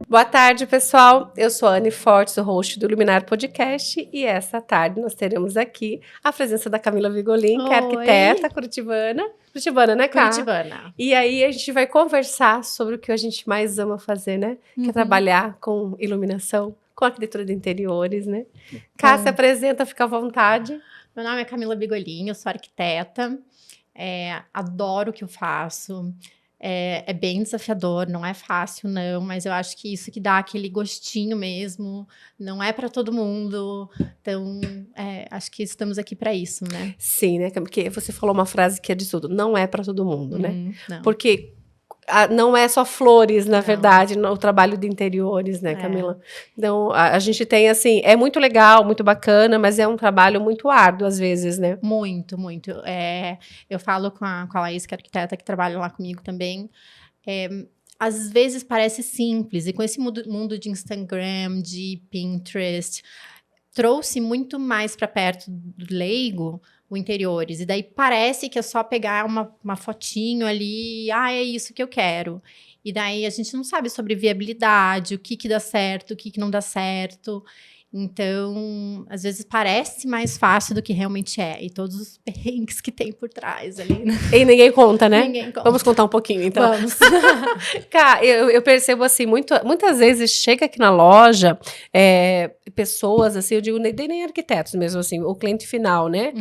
Boa tarde, pessoal. Eu sou a Anne Fortes, o host do Luminar Podcast, e essa tarde nós teremos aqui a presença da Camila Vigolin, que é arquiteta curitibana. Curitibana, né, Cá? Curitibana. E aí a gente vai conversar sobre o que a gente mais ama fazer, né? Que é trabalhar com iluminação, com arquitetura de interiores, né? Cá, se apresenta, fica à vontade. Meu nome é Camila Vigolin, eu sou arquiteta, adoro o que eu faço. É bem desafiador, não é fácil, não, mas eu acho que isso que dá aquele gostinho mesmo, não é para todo mundo, então acho que estamos aqui para isso, né? Sim, né? Porque você falou uma frase que é de tudo, não é para todo mundo, né? Não. Porque não é só flores, na verdade, o trabalho de interiores, né, Camila? Então, a gente tem, assim, é muito legal, muito bacana, mas é um trabalho muito árduo, às vezes, né? Muito, muito. Eu falo com a Laís, que é arquiteta, que trabalha lá comigo também. Às vezes parece simples, e com esse mundo de Instagram, de Pinterest, trouxe muito mais para perto do leigo o interiores. E daí parece que é só pegar uma fotinho ali, é isso que eu quero. E daí a gente não sabe sobre viabilidade, o que dá certo, o que não dá certo. Então, às vezes parece mais fácil do que realmente é. E todos os perrengues que tem por trás ali, né? E ninguém conta, né? Ninguém conta. Vamos contar um pouquinho, então. Vamos. Cá, eu percebo, assim, muitas vezes chega aqui na loja pessoas, assim, eu digo, nem arquitetos mesmo, assim, o cliente final, né?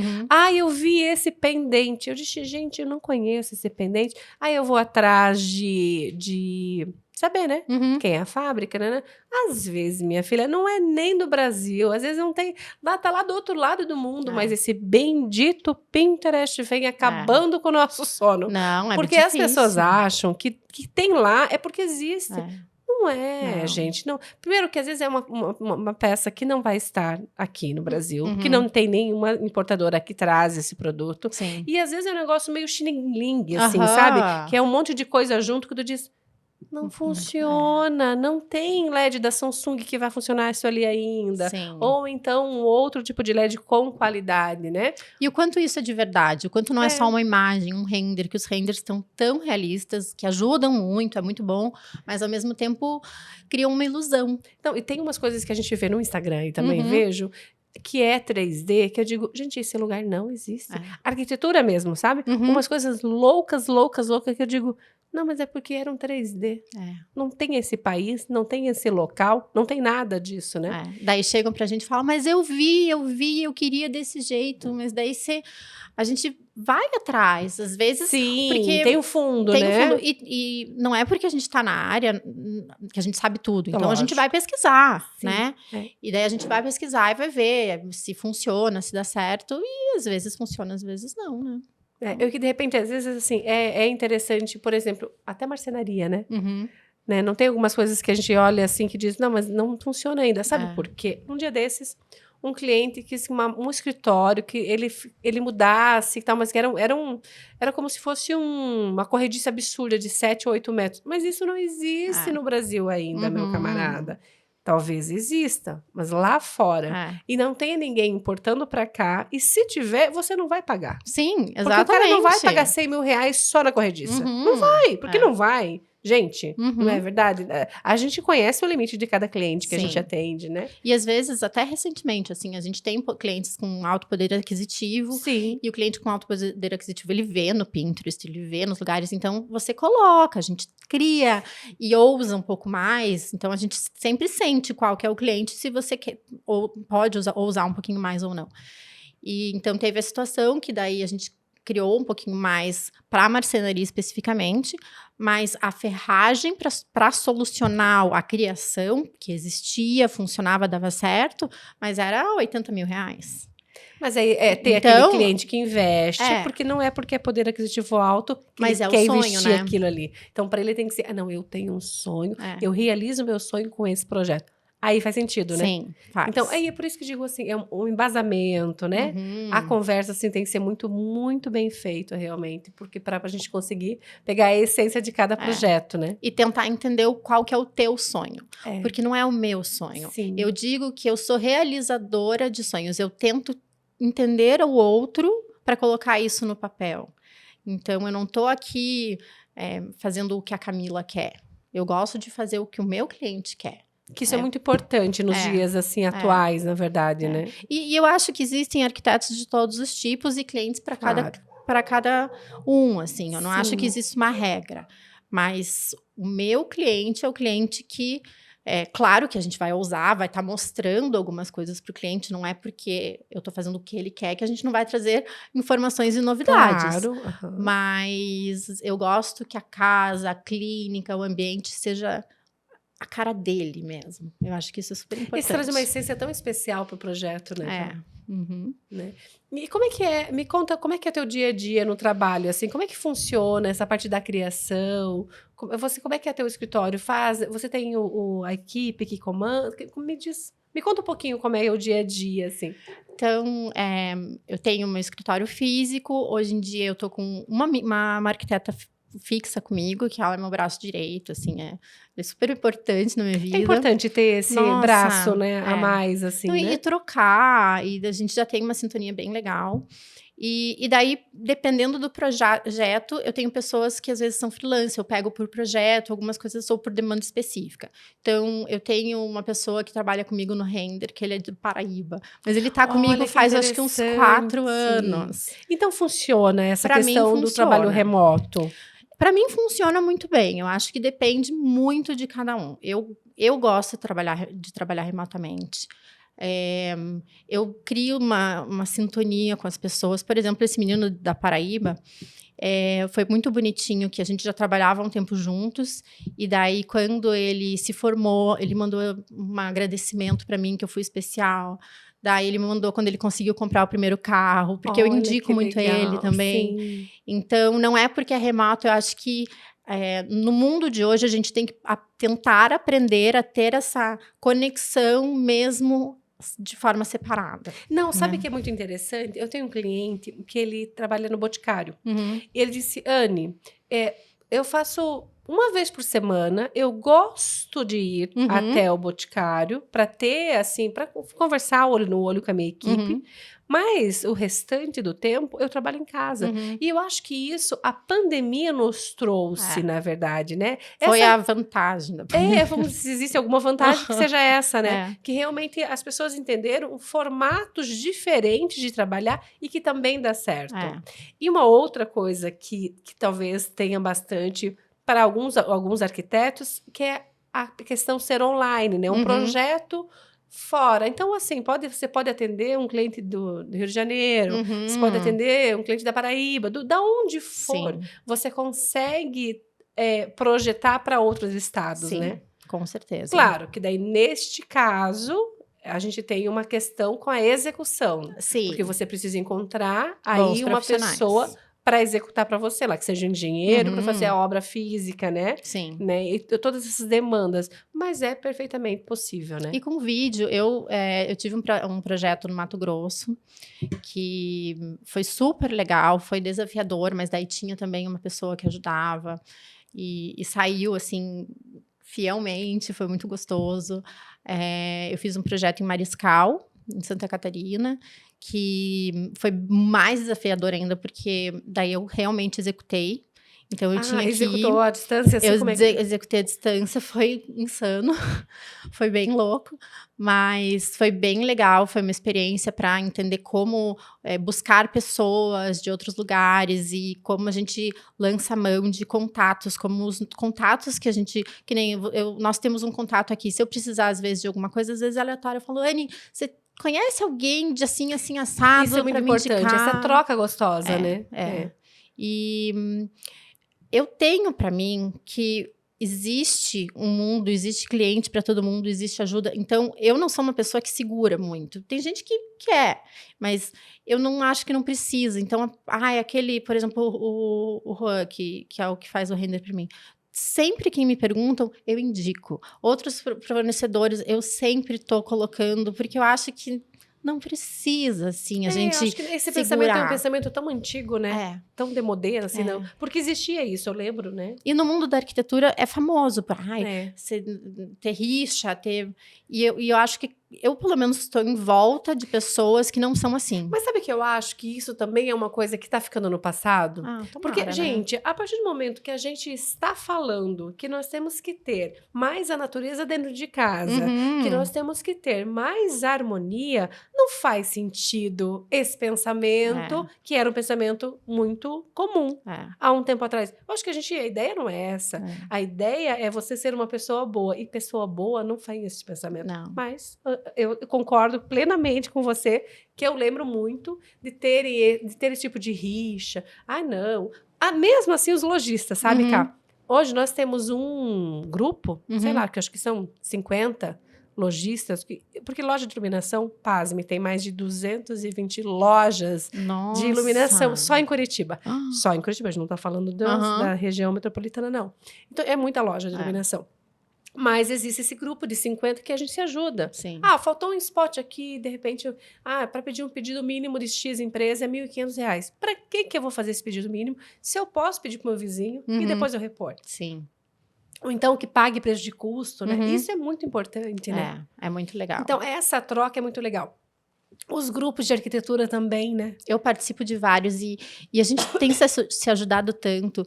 Eu vi esse pendente. Eu disse, gente, eu não conheço esse pendente. Aí eu vou atrás de saber, né? Quem é a fábrica, né? Às vezes, minha filha, não é nem do Brasil. Às vezes não tem... Tá lá do outro lado do mundo, mas esse bendito Pinterest vem acabando com o nosso sono. Não, porque muito as pessoas acham que tem lá é porque existe. Não é, Não. gente. Não. Primeiro que às vezes é uma peça que não vai estar aqui no Brasil, que não tem nenhuma importadora que traz esse produto. Sim. E às vezes é um negócio meio xing-ling, assim, sabe? Que é um monte de coisa junto que tu diz... Não funciona, não tem LED da Samsung que vai funcionar isso ali ainda. Sim. Ou então um outro tipo de LED com qualidade, né? E o quanto isso é de verdade, o quanto não é só uma imagem, um render, que os renders estão tão realistas, que ajudam muito, é muito bom, mas ao mesmo tempo criam uma ilusão. Então, e tem umas coisas que a gente vê no Instagram e também vejo, que é 3D, que eu digo, gente, esse lugar não existe. Arquitetura mesmo, sabe? Umas coisas loucas, que eu digo... Não, mas é porque era um 3D. Não tem esse país, não tem esse local, não tem nada disso, né? Daí chegam pra gente e falam, mas eu vi, eu queria desse jeito. Mas daí a gente vai atrás, às vezes... Sim, porque tem o fundo, tem né? Um fundo, e não é porque a gente tá na área que a gente sabe tudo. Então, Lógico. a gente vai pesquisar, Sim, né? E daí a gente vai pesquisar e vai ver se funciona, se dá certo. E às vezes funciona, às vezes não, né? Eu que, de repente, às vezes, assim, é interessante, por exemplo, até marcenaria, né? Né? Não tem algumas coisas que a gente olha assim, que diz, não, mas não funciona ainda. Sabe por quê? Um dia desses, um cliente quis um escritório que ele mudasse e tal, mas que era como se fosse uma corrediça absurda de 7 ou 8 metros. Mas isso não existe no Brasil ainda, meu camarada. Talvez exista, mas lá fora. E não tenha ninguém importando para cá. E se tiver, você não vai pagar. Sim, exatamente. Porque o cara não vai pagar 100 mil reais só na corrediça. Não vai, porque não vai. Gente, não é verdade? A gente conhece o limite de cada cliente que a gente atende, né? E às vezes, até recentemente, assim, a gente tem clientes com alto poder aquisitivo. Sim. E o cliente com alto poder aquisitivo, ele vê no Pinterest, ele vê nos lugares. Então, você coloca, a gente cria e ousa um pouco mais. Então, a gente sempre sente qual que é o cliente, se você quer, ou pode ousar um pouquinho mais ou não. E então, teve a situação que daí a gente criou um pouquinho mais para a marcenaria especificamente, mas a ferragem para solucionar a criação, que existia, funcionava, dava certo, mas era 80 mil reais. Mas aí tem aquele cliente que investe, porque não é porque é poder aquisitivo alto que mas ele é quer o sonho, investir né? Aquilo ali. Então, para ele tem que ser, não, eu tenho um sonho, eu realizo o meu sonho com esse projeto. Aí faz sentido, né? Sim, faz. Então, aí é por isso que eu digo assim, é um embasamento, né? A conversa, assim, tem que ser muito, muito bem feito, realmente. Porque para a gente conseguir pegar a essência de cada projeto, né? E tentar entender qual que é o teu sonho. Porque não é o meu sonho. Sim. Eu digo que eu sou realizadora de sonhos. Eu tento entender o outro para colocar isso no papel. Então, eu não tô aqui fazendo o que a Camila quer. Eu gosto de fazer o que o meu cliente quer. Que isso é muito importante nos dias, assim, atuais, na verdade, né? E eu acho que existem arquitetos de todos os tipos e clientes para cada um, assim. Eu não acho que existe uma regra. Mas o meu cliente é o cliente que... claro que a gente vai ousar, vai estar mostrando algumas coisas para o cliente. Não é porque eu estou fazendo o que ele quer que a gente não vai trazer informações e novidades. Claro. Mas eu gosto que a casa, a clínica, o ambiente seja... a cara dele mesmo. Eu acho que isso é super importante. Isso traz uma essência tão especial para o projeto, né? Né? E como é que é? Me conta como é que é teu dia a dia no trabalho, assim, como é que funciona essa parte da criação? Como é que é teu escritório? Você tem a equipe que comanda? Me conta um pouquinho como é o dia a dia, assim. Então, eu tenho meu escritório físico. Hoje em dia eu tô com uma arquiteta fixa comigo, que ela é meu braço direito, assim, é super importante na minha vida. É importante ter esse braço, né, a mais, assim, né? E trocar, e a gente já tem uma sintonia bem legal. E daí, dependendo do projeto, eu tenho pessoas que às vezes são freelance, eu pego por projeto, algumas coisas ou por demanda específica. Então, eu tenho uma pessoa que trabalha comigo no Render, que ele é de Paraíba. Mas ele tá comigo faz, acho que uns 4 anos. Então, funciona essa questão do trabalho remoto? Para mim, funciona muito bem. Eu acho que depende muito de cada um. Eu gosto de trabalhar remotamente. Eu crio uma sintonia com as pessoas. Por exemplo, esse menino da Paraíba, foi muito bonitinho, que a gente já trabalhava há um tempo juntos. E daí, quando ele se formou, ele mandou um agradecimento para mim, que eu fui especial. Daí ele me mandou quando ele conseguiu comprar o primeiro carro, porque eu indico muito ele também. Sim. Então, não é porque é remoto, eu acho que no mundo de hoje a gente tem que tentar aprender a ter essa conexão mesmo de forma separada. Não, sabe o que é muito interessante? Eu tenho um cliente que ele trabalha no Boticário. E ele disse, Anne, eu faço... uma vez por semana, eu gosto de ir até o Boticário para ter, assim, para conversar olho no olho com a minha equipe. Mas o restante do tempo, eu trabalho em casa. E eu acho que isso, a pandemia nos trouxe, na verdade, né? Foi a vantagem da pandemia. Vamos dizer, se existe alguma vantagem que seja essa, né? Que realmente as pessoas entenderam formatos diferentes de trabalhar e que também dá certo. E uma outra coisa que talvez tenha bastante... para alguns arquitetos, que é a questão ser online, né? Um projeto fora. Então, assim, você pode atender um cliente do Rio de Janeiro, você pode atender um cliente da Paraíba, da onde for. Sim. Você consegue projetar para outros estados, sim, né? Com certeza. Claro, que daí, neste caso... a gente tem uma questão com a execução. Sim. Porque você precisa encontrar aí uma pessoa... para executar para você lá, que seja engenheiro, para fazer a obra física, né? Sim. Né? E todas essas demandas. Mas é perfeitamente possível, né? E com vídeo, eu tive um projeto no Mato Grosso, que foi super legal, foi desafiador, mas daí tinha também uma pessoa que ajudava. E saiu, assim, fielmente, foi muito gostoso. Eu fiz um projeto em Mariscal, em Santa Catarina, que foi mais desafiador ainda, porque daí eu realmente executei. Então, eu tinha que executou à distância? Assim, executei à distância, foi insano, foi bem louco, mas foi bem legal, foi uma experiência para entender como buscar pessoas de outros lugares e como a gente lança a mão de contatos, como os contatos que a gente, que nem nós temos um contato aqui, se eu precisar às vezes de alguma coisa, às vezes aleatório, eu falo, Anne, você conhece alguém de assim, assim, assado? Isso é muito importante, essa troca gostosa, né? E eu tenho para mim que existe um mundo, existe cliente para todo mundo, existe ajuda. Então, eu não sou uma pessoa que segura muito. Tem gente que quer, mas eu não acho que não precisa. Então, aquele, por exemplo, o Juan, que é o que faz o render para mim. Sempre que me perguntam, eu indico. Outros fornecedores, eu sempre estou colocando, porque eu acho que não precisa, assim, a gente acho que esse pensamento é um pensamento tão antigo, né? Tão demodê, assim, não. Porque existia isso, eu lembro, né? E no mundo da arquitetura é famoso, você ter rixa, e eu acho que eu pelo menos estou em volta de pessoas que não são assim. Mas sabe que eu acho que isso também é uma coisa que tá ficando no passado? Tomara, Porque, né? gente, a partir do momento que a gente está falando que nós temos que ter mais a natureza dentro de casa, que nós temos que ter mais harmonia, não faz sentido esse pensamento, que era um pensamento muito comum há um tempo atrás. Eu acho que a ideia não é essa. A ideia é você ser uma pessoa boa. E pessoa boa não faz esse pensamento. Não. Mas eu concordo plenamente com você, que eu lembro muito de ter esse tipo de rixa. Não. Mesmo assim, os lojistas, sabe, Cá? Hoje nós temos um grupo, sei lá, que eu acho que são 50 lojistas, porque loja de iluminação, pasme, tem mais de 220 lojas de iluminação só em Curitiba. Só em Curitiba, a gente não está falando da região metropolitana, não. Então, é muita loja de iluminação. Mas existe esse grupo de 50 que a gente se ajuda. Sim. Faltou um spot aqui, de repente, para pedir um pedido mínimo de X empresa é R$ 1.500. Para que eu vou fazer esse pedido mínimo se eu posso pedir para o meu vizinho e depois eu reporto? Sim. Ou então que pague preço de custo, né? Isso é muito importante, né? É muito legal. Então, essa troca é muito legal. Os grupos de arquitetura também, né? Eu participo de vários e a gente tem se ajudado tanto.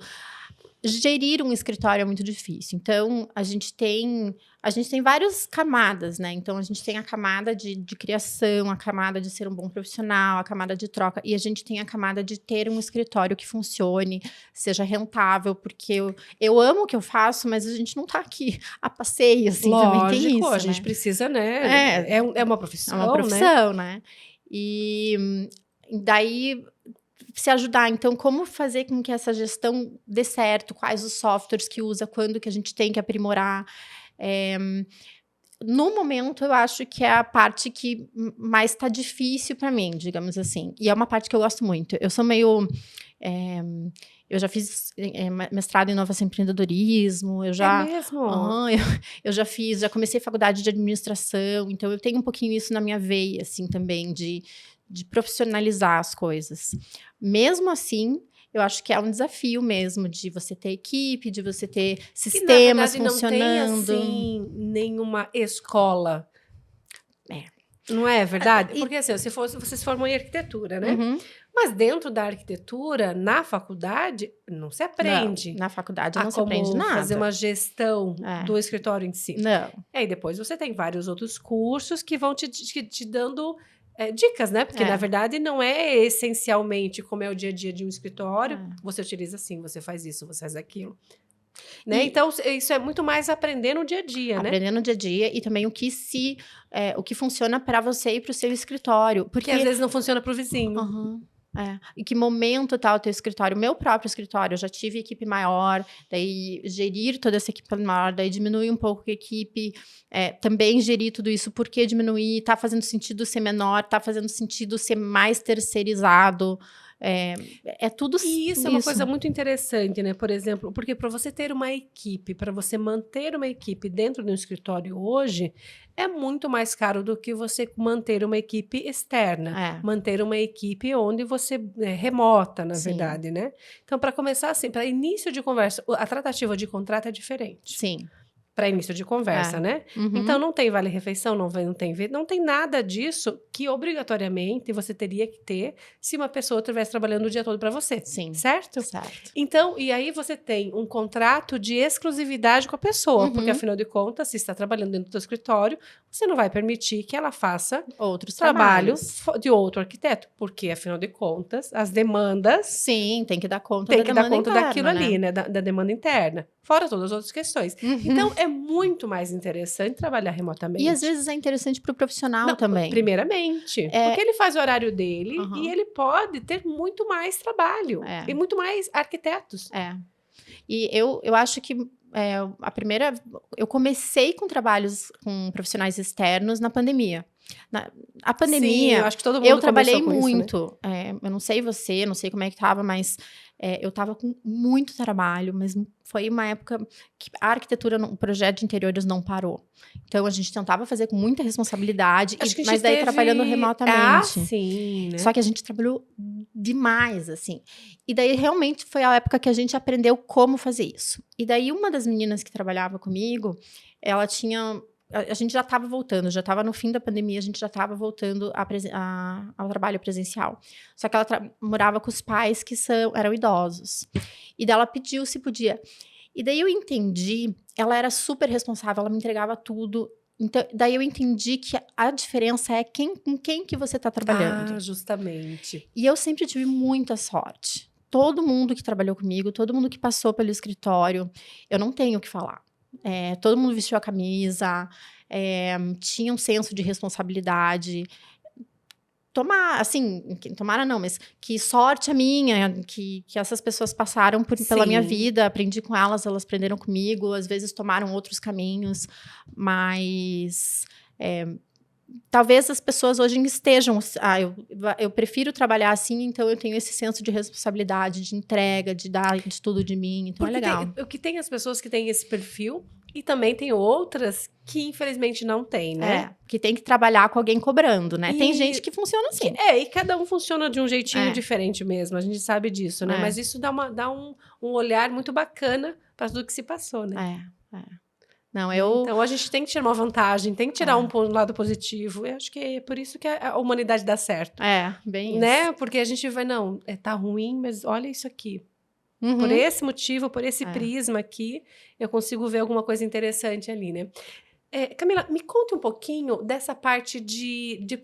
Gerir um escritório é muito difícil. Então, a gente tem várias camadas, né? Então, a gente tem a camada de criação, a camada de ser um bom profissional, a camada de troca. E a gente tem a camada de ter um escritório que funcione, seja rentável, porque eu amo o que eu faço, mas a gente não tá aqui a passeio, assim, também tem isso, a gente precisa, né? É uma profissão, é uma profissão, né? E daí se ajudar. Então, como fazer com que essa gestão dê certo? Quais os softwares que usa? Quando que a gente tem que aprimorar? No momento, eu acho que é a parte que mais está difícil para mim, digamos assim. E é uma parte que eu gosto muito. Eu sou meio... eu já fiz mestrado em inovação e empreendedorismo. É mesmo? Eu já comecei faculdade de administração. Então, eu tenho um pouquinho isso na minha veia, assim, também, de profissionalizar as coisas. Mesmo assim, eu acho que é um desafio mesmo de você ter equipe, de você ter sistemas funcionando. Não tem, assim, nenhuma escola. Não é verdade? Porque, assim, você se formou em arquitetura, né? Mas dentro da arquitetura, na faculdade, não se aprende. Não, na faculdade não se aprende nada. Fazer uma gestão do escritório em si. Não. E aí, depois você tem vários outros cursos que vão te dando... dicas, né? Porque, na verdade, não é essencialmente como é o dia a dia de um escritório. Você utiliza assim, você faz isso, você faz aquilo. Né? Então, isso é muito mais aprender no dia a dia, né? Aprender no dia a dia e também o que funciona para você e para o seu escritório. Porque às vezes não funciona para o vizinho. E que momento tá o teu escritório? O meu próprio escritório, eu já tive equipe maior, daí gerir toda essa equipe maior, daí diminuir um pouco a equipe, também gerir tudo isso, por que diminuir? Tá fazendo sentido ser menor, tá fazendo sentido ser mais terceirizado, tudo isso. E isso é uma coisa muito interessante, né? Por exemplo, porque para você ter uma equipe, para você manter uma equipe dentro de um escritório hoje, é muito mais caro do que você manter uma equipe externa. Manter uma equipe onde você remota, na verdade, né? Então, para começar assim, para início de conversa, a tratativa de contrato é diferente. Sim. Para início de conversa, né? Então, não tem vale-refeição, não tem nada disso que obrigatoriamente você teria que ter se uma pessoa estivesse trabalhando o dia todo para você. Sim. Certo? Então, e aí você tem um contrato de exclusividade com a pessoa, porque afinal de contas, se está trabalhando dentro do seu escritório, você não vai permitir que ela faça outros trabalhos de outro arquiteto, porque afinal de contas, as demandas... Sim, tem que dar conta da demanda interna, daquilo ali, né? Da demanda interna. Fora todas as outras questões. Então, é muito mais interessante trabalhar remotamente. E às vezes é interessante para o profissional também. Primeiramente. Porque ele faz o horário dele e ele pode ter muito mais trabalho. E muito mais arquitetos. E eu acho que eu comecei com trabalhos com profissionais externos na pandemia. A pandemia, sim, eu acho que todo mundo eu trabalhei com muito. Isso, né? Eu não sei você, não sei como é que tava, mas eu tava com muito trabalho, mas foi uma época que a arquitetura, o projeto de interiores não parou. Então, a gente tentava fazer com muita responsabilidade, mas daí trabalhando remotamente. Sim, né? Só que a gente trabalhou demais, assim. E daí, realmente, foi a época que a gente aprendeu como fazer isso. E daí, uma das meninas que trabalhava comigo, ela tinha a gente já estava voltando, já estava no fim da pandemia, a gente já estava voltando ao trabalho presencial. Só que ela morava com os pais que eram idosos. E daí ela pediu se podia. E daí eu entendi, ela era super responsável, ela me entregava tudo. Então, daí eu entendi que a diferença é com quem que você está trabalhando. Ah, justamente. E eu sempre tive muita sorte. Todo mundo que trabalhou comigo, todo mundo que passou pelo escritório, eu não tenho o que falar. Todo mundo vestiu a camisa, tinha um senso de responsabilidade. Tomara não, mas que sorte a minha, que essas pessoas passaram pela minha vida, aprendi com elas aprenderam comigo, às vezes tomaram outros caminhos, mas talvez as pessoas hoje estejam, eu prefiro trabalhar assim, então eu tenho esse senso de responsabilidade, de entrega, de dar de tudo de mim, então porque é legal. Tem as pessoas que têm esse perfil e também tem outras que infelizmente não tem, né? Que tem que trabalhar com alguém cobrando, né? Tem gente que funciona assim. E cada um funciona de um jeitinho diferente mesmo, a gente sabe disso, né? Mas isso dá um olhar muito bacana para tudo que se passou, né? Não, Então, a gente tem que tirar uma vantagem, tem que tirar um lado positivo. Eu acho que é por isso que a humanidade dá certo. Bem né? isso. Porque a gente vai, tá ruim, mas olha isso aqui. Por esse motivo, por esse prisma aqui, eu consigo ver alguma coisa interessante ali, né? Camila, me conta um pouquinho dessa parte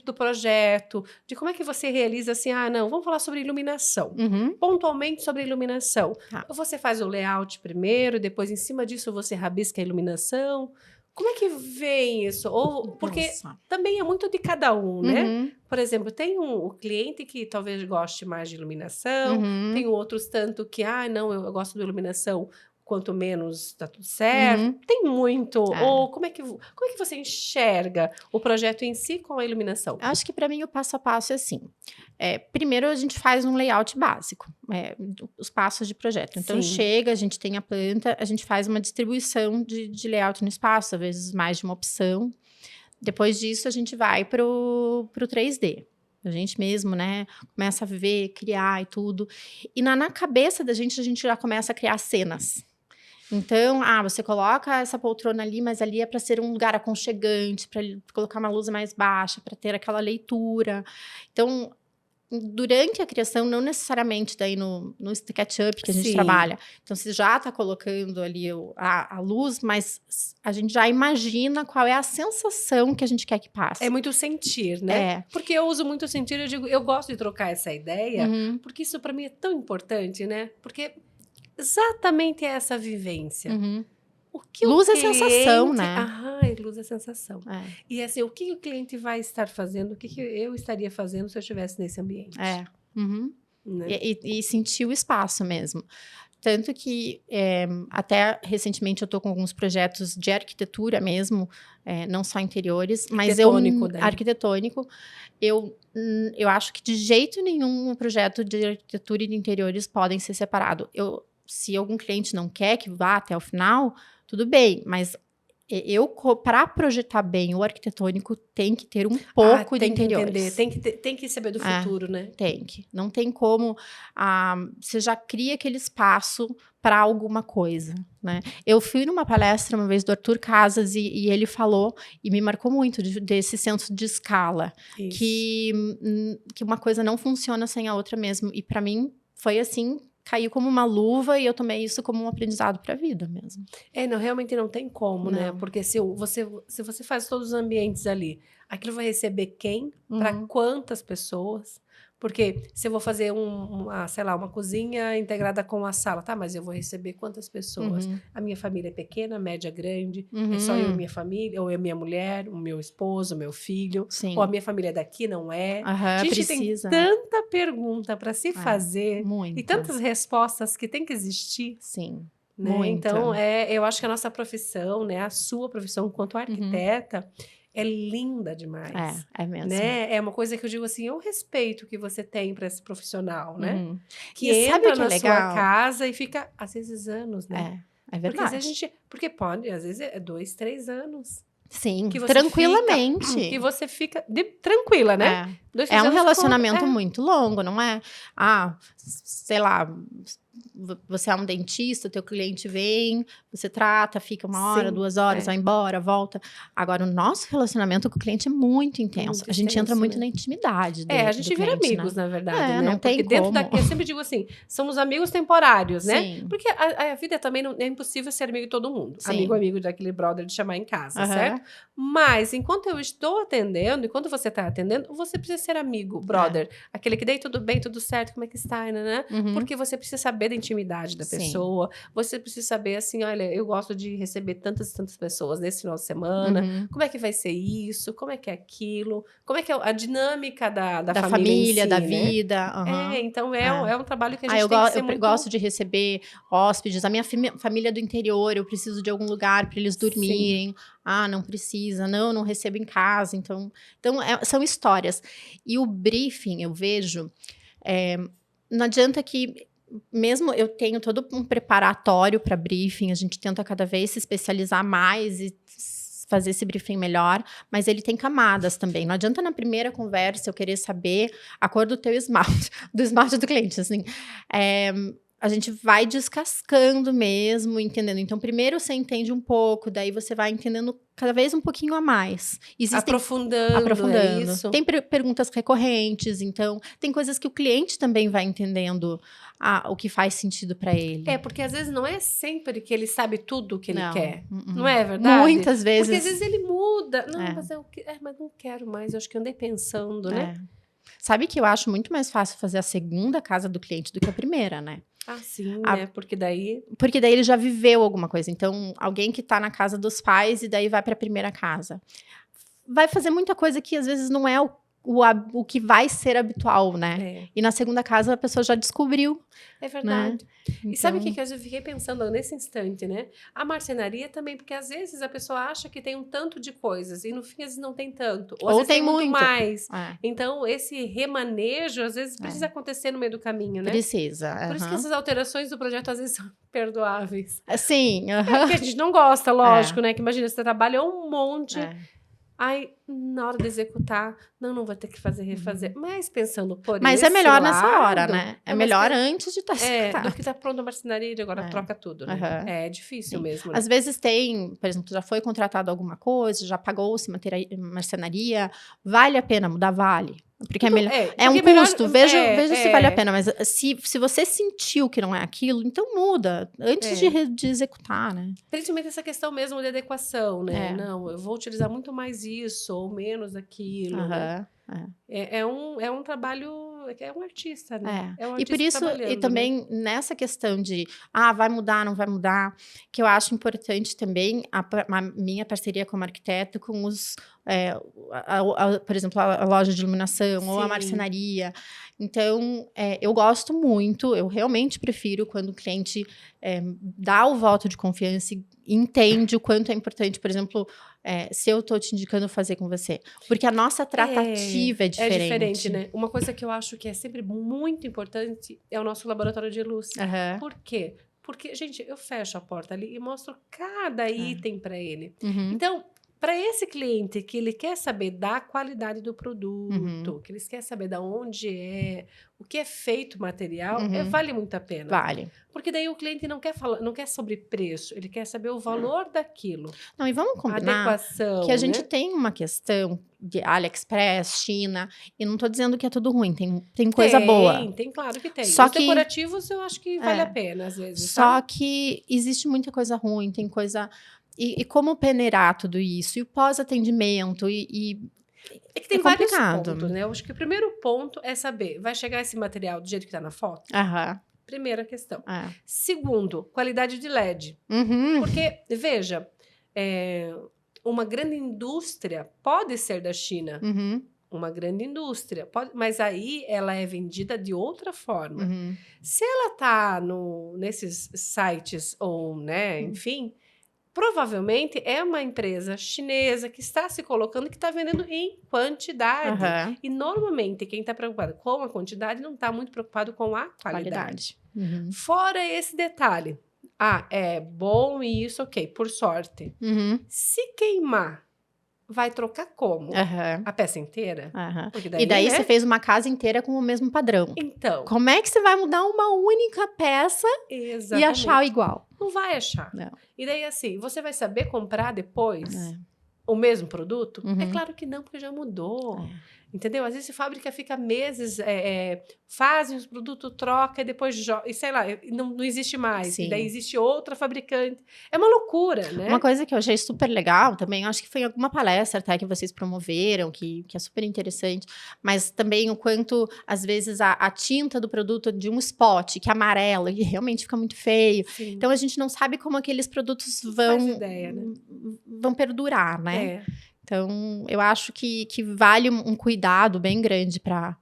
do projeto, de como é que você realiza assim, vamos falar sobre iluminação. Pontualmente sobre iluminação. Você faz o layout primeiro, depois em cima disso você rabisca a iluminação. Como é que vem isso? Porque também é muito de cada um, né? Por exemplo, tem o cliente que talvez goste mais de iluminação, tem outros tanto que, eu gosto de iluminação, quanto menos tá tudo certo. Tem muito. Ou como é que você enxerga o projeto em si com a iluminação? Acho que para mim o passo a passo é assim. Primeiro a gente faz um layout básico, os passos de projeto. Então chega, a gente tem a planta, a gente faz uma distribuição de layout no espaço, às vezes mais de uma opção. Depois disso a gente vai pro 3D. A gente mesmo, né, começa a ver, criar e tudo. E na cabeça da gente, a gente já começa a criar cenas. Então, você coloca essa poltrona ali, mas ali é para ser um lugar aconchegante, para colocar uma luz mais baixa, para ter aquela leitura. Então, durante a criação, não necessariamente daí no SketchUp que a gente trabalha. Então, você já está colocando ali a luz, mas a gente já imagina qual é a sensação que a gente quer que passe. É muito sentir, né? Porque eu uso muito sentir, eu gosto de trocar essa ideia, porque isso para mim é tão importante, né? Porque exatamente essa vivência. Luz é sensação, né? Luz é sensação. E assim, o que o cliente vai estar fazendo, o que eu estaria fazendo se eu estivesse nesse ambiente? Né? E sentir o espaço mesmo. Tanto que, até recentemente, eu estou com alguns projetos de arquitetura mesmo, não só interiores, mas arquitetônico. Eu acho que de jeito nenhum um projeto de arquitetura e de interiores podem ser separados. Se algum cliente não quer que vá até o final, tudo bem, mas para projetar bem o arquitetônico, tem que ter um pouco de interiores. Tem que saber do futuro, né? Tem que. Não tem como... você já cria aquele espaço para alguma coisa, né? Eu fui numa palestra uma vez do Arthur Casas e ele falou, e me marcou muito, desse senso de escala. Que uma coisa não funciona sem a outra mesmo. E para mim, foi assim... Caiu como uma luva e eu tomei isso como um aprendizado para a vida mesmo. Realmente não tem como, né? Porque se você faz todos os ambientes ali, aquilo vai receber quem? Para quantas pessoas? Porque se eu vou fazer uma cozinha integrada com a sala, mas eu vou receber quantas pessoas? A minha família é pequena, média, grande, é só eu e minha família, ou eu e minha mulher, o meu esposo, o meu filho, ou a minha família daqui não é. A gente precisa. tem tanta pergunta para se fazer e tantas respostas que tem que existir. Sim. Né? Então, eu acho que a nossa profissão, né, a sua profissão enquanto arquiteta, é linda demais. É mesmo. Né? É uma coisa que eu digo assim, o respeito que você tem para esse profissional, né? Que e entra na sua casa e fica, às vezes, anos, né? É verdade. Porque pode, às vezes, 2, 3 anos. Sim, tranquilamente. Que você fica tranquila, né? É um relacionamento muito longo, não é? Sei lá, você é um dentista, o teu cliente vem, você trata, fica 1 hora, Sim, 2 horas, vai embora, volta. Agora, o nosso relacionamento com o cliente é muito intenso. Muito A gente entra extenso, muito né? na intimidade A do gente vira cliente, amigos, né? na verdade, né? Não tem Porque dentro como. daqui, eu sempre digo assim, somos amigos temporários, né? Sim, Porque a vida também não é impossível ser amigo de todo mundo. sim. Amigo daquele brother de chamar em casa, Aham. certo? Mas, enquanto eu estou atendendo, enquanto você está atendendo, você precisa ser amigo, brother. Aquele que daí tudo bem, tudo certo, como é que está, né? Uhum. Porque você precisa saber da intimidade da Sim. pessoa. Você precisa saber, assim, olha, eu gosto de receber tantas e tantas pessoas nesse final de semana. Uhum. Como é que vai ser isso? Como é que é aquilo? Como é que é a dinâmica da Da família em si, da né? vida. Aham. Então É. é um trabalho que a gente eu tem que ser eu muito... gosto de receber hóspedes. A minha família é do interior, eu preciso de algum lugar para eles Sim. dormirem. Não precisa. Não recebo em casa. Então são histórias. E o briefing, eu vejo... não adianta que... Mesmo eu tenho todo um preparatório para briefing, a gente tenta cada vez se especializar mais e fazer esse briefing melhor, mas ele tem camadas também. Não adianta na primeira conversa eu querer saber a cor do teu esmalte, do esmalte do cliente, assim. A gente vai descascando mesmo, entendendo. Então, primeiro você entende um pouco, daí você vai entendendo cada vez um pouquinho a mais. Aprofundando, é isso? Tem perguntas recorrentes, então tem coisas que o cliente também vai entendendo o que faz sentido para ele. Porque às vezes não é sempre que ele sabe tudo o que ele quer. Não. Não é verdade? Muitas vezes. Porque às vezes ele muda. Não, mas não quero mais. Eu acho que eu andei pensando, né? Sabe que eu acho muito mais fácil fazer a segunda casa do cliente do que a primeira, né? Sim, né? Porque daí ele já viveu alguma coisa. Então, alguém que tá na casa dos pais e daí vai para a primeira casa. Vai fazer muita coisa que às vezes não é o que vai ser habitual, né? E na segunda casa a pessoa já descobriu. É verdade. Né? E sabe o que eu fiquei pensando nesse instante, né? A marcenaria também, porque às vezes a pessoa acha que tem um tanto de coisas e no fim às vezes não tem tanto. Ou às vezes tem muito mais. Então, esse remanejo às vezes precisa acontecer no meio do caminho, né? Precisa. Por isso que essas alterações do projeto às vezes são perdoáveis. Sim. Que a gente não gosta, lógico, né? Que imagina, você trabalha um monte... Aí, na hora de executar, não vai ter que refazer. Mas pensando por Mas esse é melhor lado, nessa hora, né? É melhor antes de estar do que estar pronto a marcenaria e agora troca tudo, né? É difícil mesmo, né? Às vezes tem, por exemplo, já foi contratado alguma coisa, já pagou-se marcenaria, vale a pena mudar? Vale. Porque então, é um custo, veja se vale a pena, mas se você sentiu que não é aquilo, então muda, antes de executar, né? Principalmente essa questão mesmo de adequação, né? Não, eu vou utilizar muito mais isso ou menos aquilo, né? É um trabalho, é um artista, né? É um artista e por isso, e também nessa questão de vai mudar, não vai mudar, que eu acho importante também a minha parceria como arquiteto com os por exemplo, a loja de iluminação ou a marcenaria. Então, eu gosto muito, eu realmente prefiro quando o cliente dá o voto de confiança e entende o quanto é importante, por exemplo, se eu estou te indicando fazer com você. Porque a nossa tratativa é diferente. É diferente, né? Uma coisa que eu acho que é sempre muito importante é o nosso laboratório de luz. Por quê? Porque, gente, eu fecho a porta ali e mostro cada item para ele. Então, para esse cliente que ele quer saber da qualidade do produto, que ele quer saber de onde o que é feito o material, vale muito a pena. Vale. Porque daí o cliente não quer sobre preço, ele quer saber o valor daquilo. Não, e vamos combinar adequação, que a gente tem uma questão de AliExpress, China, e não estou dizendo que é tudo ruim, tem coisa boa. Tem, claro que tem. Só Os decorativos eu acho que vale a pena, às vezes. Só que existe muita coisa ruim, tem coisa... E como peneirar tudo isso? E o pós-atendimento? É que tem vários pontos, né? Eu acho que o primeiro ponto é saber, vai chegar esse material do jeito que está na foto? Primeira questão. Segundo, qualidade de LED. Porque, veja, uma grande indústria pode ser da China. Uma grande indústria. Mas aí ela é vendida de outra forma. Se ela está nesses sites ou, né, enfim... Provavelmente é uma empresa chinesa que está se colocando, que está vendendo em quantidade. E normalmente quem está preocupado com a quantidade não está muito preocupado com a qualidade. Fora esse detalhe. É bom e isso, ok, por sorte. Se queimar, vai trocar como? A peça inteira? Porque daí você fez uma casa inteira com o mesmo padrão. Então. Como é que você vai mudar uma única peça e achar igual? Não vai achar. Não. E daí, assim, você vai saber comprar depois o mesmo produto? É claro que não, porque já mudou. Entendeu? Às vezes a fábrica fica meses, fazem os produtos, troca e depois joga, e sei lá, não existe mais. Sim. E daí existe outra fabricante. É uma loucura, né? Uma coisa que eu achei super legal também, acho que foi em alguma palestra até que vocês promoveram, que é super interessante, mas também o quanto, às vezes, a tinta do produto de um spot, que é amarelo, e realmente fica muito feio. Sim. Então, a gente não sabe como aqueles produtos vão perdurar, né? Então, eu acho que vale um cuidado bem grande para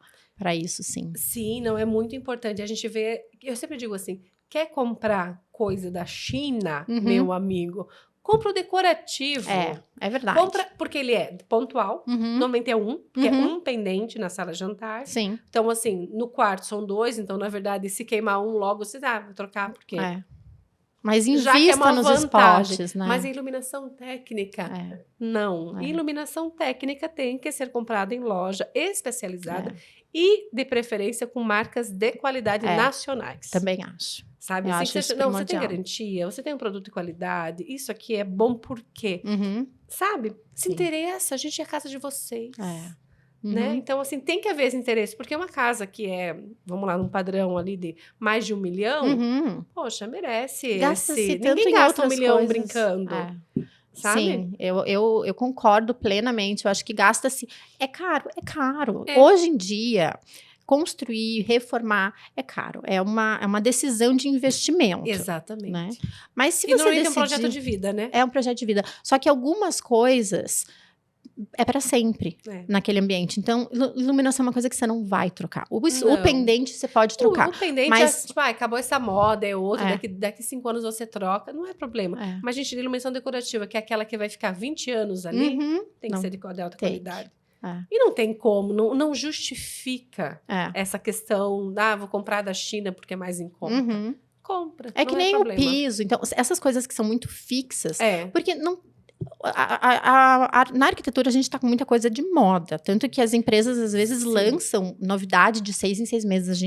isso, sim. Sim, não, é muito importante. A gente vê, eu sempre digo assim, quer comprar coisa da China, meu amigo, compra o decorativo. É verdade. Compra, porque ele é pontual, 91, que é um pendente na sala de jantar. Sim. Então, assim, no quarto são 2, então, na verdade, se queimar um logo, você vai trocar, porque... Mas invista nos spots, né? Mas a iluminação técnica, não. Iluminação técnica tem que ser comprada em loja especializada e, de preferência, com marcas de qualidade nacionais. Também acho. Sabe? Eu assim, acho você tem garantia, você tem um produto de qualidade, isso aqui é bom por quê? Sabe? Se interessa, a gente é a casa de vocês. Né? Então, assim, tem que haver esse interesse, porque uma casa que é, vamos lá, num padrão ali de mais de 1 milhão, poxa, merece Gasta-se esse. Ninguém gasta 1 milhão coisas. Brincando. Sabe? Sim, eu concordo plenamente. Eu acho que gasta-se. É caro. Hoje em dia, construir, reformar é caro. É uma decisão de investimento. Exatamente. Né? Mas se você decidir, é um projeto de vida, né? É um projeto de vida. Só que algumas coisas é para sempre naquele ambiente. Então, iluminação é uma coisa que você não vai trocar. O pendente você pode trocar. O pendente, mas... tipo, acabou essa moda, é outro, daqui 5 anos você troca, não é problema. Mas, gente, iluminação decorativa, que é aquela que vai ficar 20 anos ali, tem que ser de alta qualidade. E não tem como, não justifica essa questão, vou comprar da China porque é mais em conta. Compra, é que nem o piso. Então, essas coisas que são muito fixas, porque não... na arquitetura, a gente está com muita coisa de moda. Tanto que as empresas, às vezes, lançam novidade de 6 em 6 meses.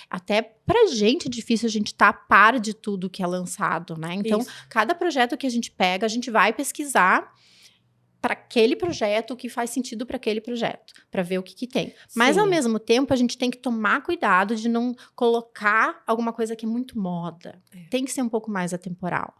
Até pra gente, é difícil a gente estar a par de tudo que é lançado, né? Então, cada projeto que a gente pega, a gente vai pesquisar para aquele projeto, o que faz sentido para aquele projeto, para ver o que tem. Mas, ao mesmo tempo, a gente tem que tomar cuidado de não colocar alguma coisa que é muito moda. Tem que ser um pouco mais atemporal.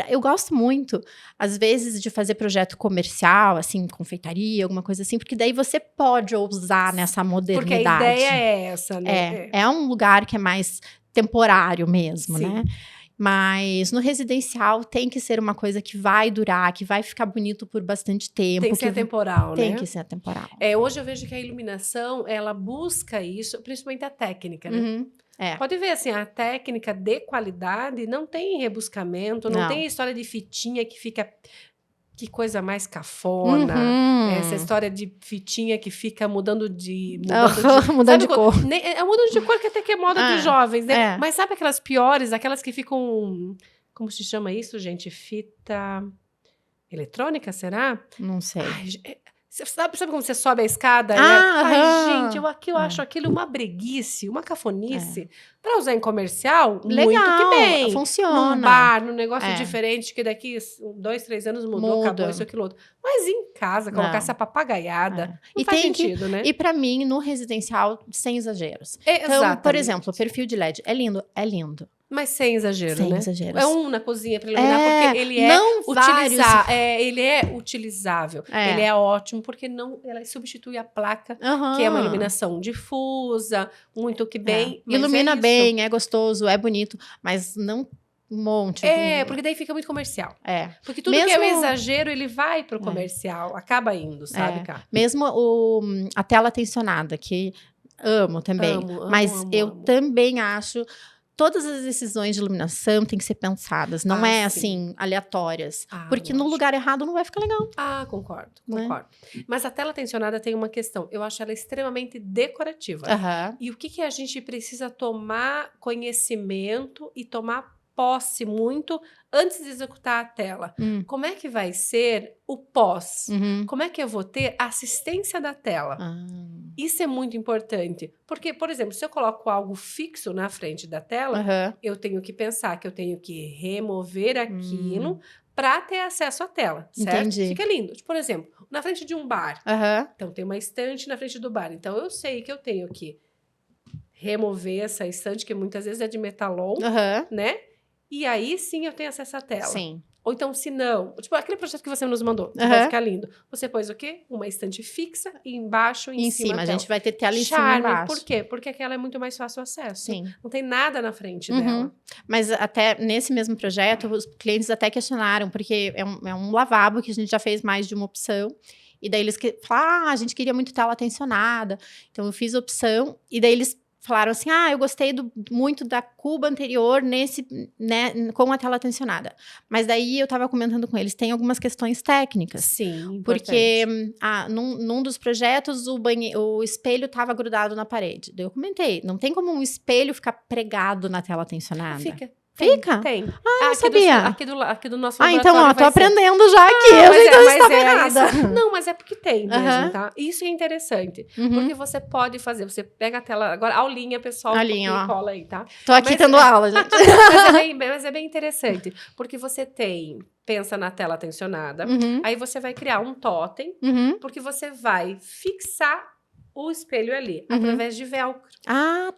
Eu gosto muito, às vezes, de fazer projeto comercial, assim, confeitaria, alguma coisa assim, porque daí você pode ousar nessa modernidade. Porque a ideia é essa, né? É um lugar que é mais temporário mesmo, né? Mas no residencial tem que ser uma coisa que vai durar, que vai ficar bonito por bastante tempo. Tem que ser atemporal, né? Tem que ser atemporal. Hoje eu vejo que a iluminação, ela busca isso, principalmente a técnica, né? Pode ver, assim, a técnica de qualidade não tem rebuscamento, não tem história de fitinha que fica... Que coisa mais cafona. Essa história de fitinha que fica mudando de cor. É mudando de cor que até que é moda de jovens, né? Mas sabe aquelas piores, aquelas que ficam... Como se chama isso, gente? Fita eletrônica, será? Não sei. Ai, sabe como você sobe a escada? Ai, gente, eu acho aquilo uma breguice, uma cafonice. Pra usar em comercial, legal, muito que bem. Funciona. Num bar, num negócio diferente, que daqui 2, 3 anos mudou, acabou isso, aquilo, outro. Mas em casa, colocar essa papagaiada, não faz sentido, né? E pra mim, no residencial, sem exageros. Então, por exemplo, o perfil de LED é lindo, é lindo. Mas sem exagero, sem né? Exageros. É um na cozinha para iluminar, porque ele é ele é utilizável. Ele é ótimo, porque ela substitui a placa, que é uma iluminação difusa, muito que bem. Ilumina bem, é gostoso, é bonito, mas não um monte. Porque daí fica muito comercial. Porque tudo que é um exagero, ele vai pro comercial, acaba indo, sabe, cara? Mesmo a tela tensionada, que amo também. Mas eu também acho... Todas as decisões de iluminação têm que ser pensadas, não assim, aleatórias. Porque no lugar errado não vai ficar legal. Concordo. Mas a tela tensionada tem uma questão. Eu acho ela extremamente decorativa. E o que a gente precisa tomar conhecimento e tomar posse muito antes de executar a tela. Como é que vai ser o pós? Como é que eu vou ter a assistência da tela? Isso é muito importante. Porque, por exemplo, se eu coloco algo fixo na frente da tela, eu tenho que pensar que eu tenho que remover aquilo para ter acesso à tela, certo? Entendi. Fica lindo. Por exemplo, na frente de um bar. Então, tem uma estante na frente do bar. Então, eu sei que eu tenho que remover essa estante, que muitas vezes é de metalon, né? E aí, sim, eu tenho acesso à tela. Sim. Ou então, se não... Tipo, aquele projeto que você nos mandou, que vai ficar lindo. Você pôs o quê? Uma estante fixa e embaixo, em cima a gente vai ter tela em Charme. cima e embaixo. Por quê? Porque aquela é muito mais fácil o acesso. Sim. Não tem nada na frente dela. Mas até nesse mesmo projeto, os clientes até questionaram, porque é um lavabo que a gente já fez mais de uma opção. E daí eles falaram, a gente queria muito tela tensionada. Então, eu fiz a opção. E daí eles falaram assim, eu gostei muito da cuba anterior nesse, né, com a tela tensionada. Mas daí eu tava comentando com eles, tem algumas questões técnicas. Sim, importante. Porque num dos projetos, o espelho tava grudado na parede. Daí eu comentei, não tem como um espelho ficar pregado na tela tensionada. Fica? Tem. Não sabia. Aqui do nosso laboratório então, ó, tô aprendendo já aqui. Eu então estava errada. Não, mas é porque tem mesmo, tá? Isso é interessante. Porque você pode fazer, você pega a tela, agora, aulinha, pessoal, aulinha, cola aí, tá? Tô aqui tendo aula, gente. Mas é bem interessante, porque você pensa na tela tensionada, aí você vai criar um totem, porque você vai fixar o espelho ali, através de velcro. Tá.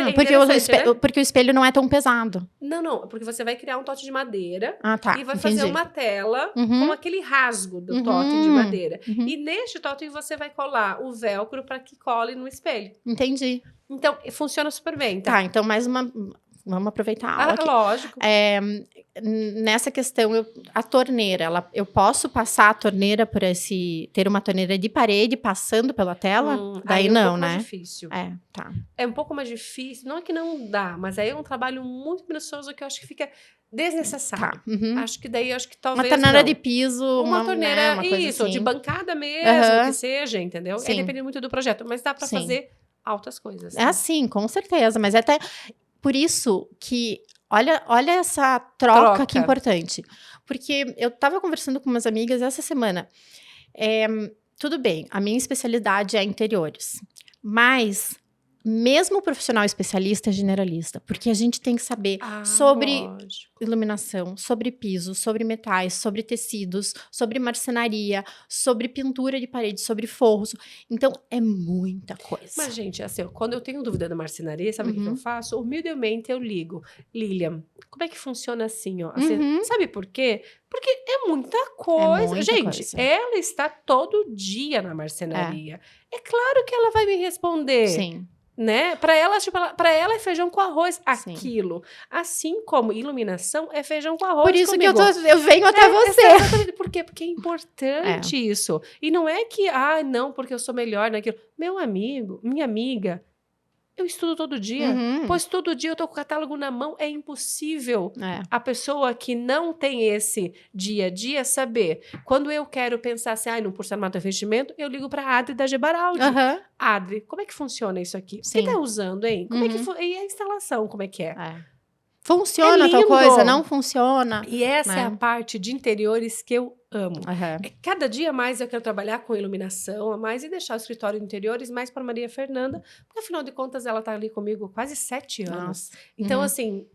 É porque o espelho não é tão pesado. Não, porque você vai criar um totem de madeira tá. E vai fazer uma tela com aquele rasgo do totem de madeira. E neste totem você vai colar o velcro para que cole no espelho. Entendi. Então, funciona super bem, tá? Tá, então mais uma... Vamos aproveitar a aula aqui. Lógico. Nessa questão, a torneira, eu posso passar a torneira ter uma torneira de parede passando pela tela? Daí não, né? É um pouco mais difícil. Tá. É um pouco mais difícil. Não é que não dá, mas aí é um trabalho muito minucioso que eu acho que fica desnecessário. Acho que talvez uma torneira de piso. Uma torneira, uma coisa isso, assim. de bancada mesmo, que seja, entendeu? Sim. Depende muito do projeto, mas dá para fazer altas coisas. Né? Sim, com certeza, mas até... Por isso que, olha essa troca que é importante. Porque eu estava conversando com umas amigas essa semana. Tudo bem, a minha especialidade é interiores. Mas, mesmo o profissional especialista é generalista. Porque a gente tem que saber sobre iluminação, sobre piso, sobre metais, sobre tecidos, sobre marcenaria, sobre pintura de parede, sobre forros. Então, é muita coisa. Mas, gente, assim, quando eu tenho dúvida da marcenaria, sabe o que eu faço? Humildemente eu ligo. Lilian, como é que funciona assim, ó? Assim, sabe por quê? Porque é muita coisa. Gente, ela está todo dia na marcenaria. É claro que ela vai me responder. Sim. Né? Para ela é feijão com arroz, aquilo. Assim como iluminação é feijão com arroz. Por isso comigo. que eu venho até você. Exatamente. Por quê? Porque é importante isso. E não é que, não, porque eu sou melhor naquilo. Meu amigo, minha amiga, eu estudo todo dia. Pois todo dia eu tô com o catálogo na mão. É impossível a pessoa que não tem esse dia a dia saber. Quando eu quero pensar assim, no porcelanato de investimento, eu ligo pra Adri da Gebaraldi. Adri, como é que funciona isso aqui? Você tá usando, hein? Como é que e a instalação, como é que é? Funciona tal coisa, não funciona. E essa é a parte de interiores que eu amo. Cada dia mais eu quero trabalhar com iluminação a mais e deixar o escritório de interiores mais para Maria Fernanda, porque afinal de contas ela tá ali comigo há quase 7 anos. Nossa. Então, assim,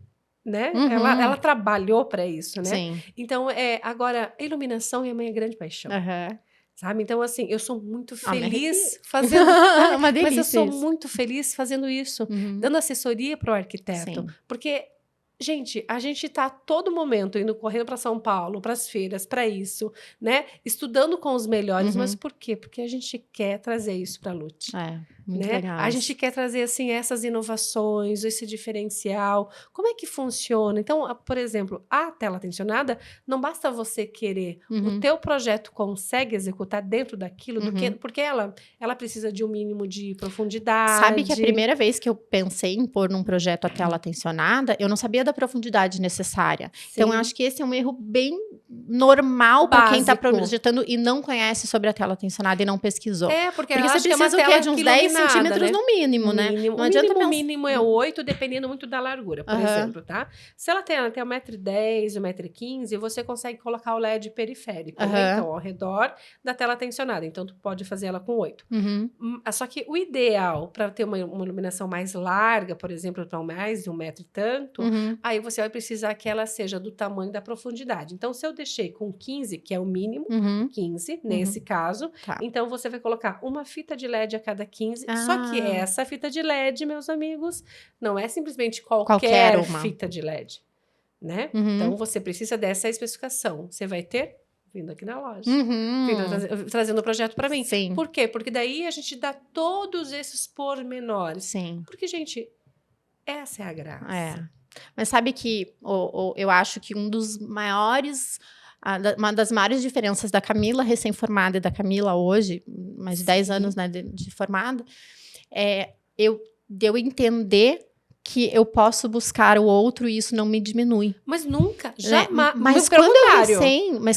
né? Ela trabalhou para isso, né? Sim. Então, agora, a iluminação é a minha grande paixão. Sabe? Então, assim, eu sou muito feliz fazendo... Uma delícia. Mas eu sou muito feliz fazendo isso, dando assessoria para o arquiteto. Sim. Porque... Gente, a gente tá a todo momento indo correndo para São Paulo, para as feiras, para isso, né? Estudando com os melhores. Mas por quê? Porque a gente quer trazer isso para a Lute. Muito legal. A gente quer trazer, assim, essas inovações, esse diferencial. Como é que funciona? Então, por exemplo, a tela tensionada, não basta você querer. O teu projeto consegue executar dentro daquilo, porque ela precisa de um mínimo de profundidade. Sabe que a primeira vez que eu pensei em pôr num projeto a tela tensionada, eu não sabia da profundidade necessária. Sim. Então, eu acho que esse é um erro bem normal para quem está projetando e não conhece sobre a tela tensionada e não pesquisou. Porque você precisa o quê? De uns 10 nada, centímetros né? no mínimo, né? Mínimo, Não adianta o mínimo é 8, dependendo muito da largura, por exemplo, tá? Se ela tem 1,10 m, 1,15 m, você consegue colocar o LED periférico, né? Então, ao redor da tela tensionada. Então, tu pode fazer ela com 8. Só que o ideal para ter uma iluminação mais larga, por exemplo, para mais de 1 metro e tanto, aí você vai precisar que ela seja do tamanho da profundidade. Então, se eu deixei com 15, que é o mínimo, 15, nesse caso, então você vai colocar uma fita de LED a cada 15. Só que essa fita de LED, meus amigos, não é simplesmente qualquer fita de LED, né? Então, você precisa dessa especificação. Você vai ter vindo aqui na loja, trazendo o projeto para mim. Sim. Por quê? Porque daí a gente dá todos esses pormenores. Sim. Porque, gente, essa é a graça. Mas sabe que eu acho que um dos maiores... Uma das maiores diferenças da Camila recém-formada e da Camila hoje, mais de 10 anos, né, de formada, é eu entender que eu posso buscar o outro e isso não me diminui. Mas nunca, jamais. Mas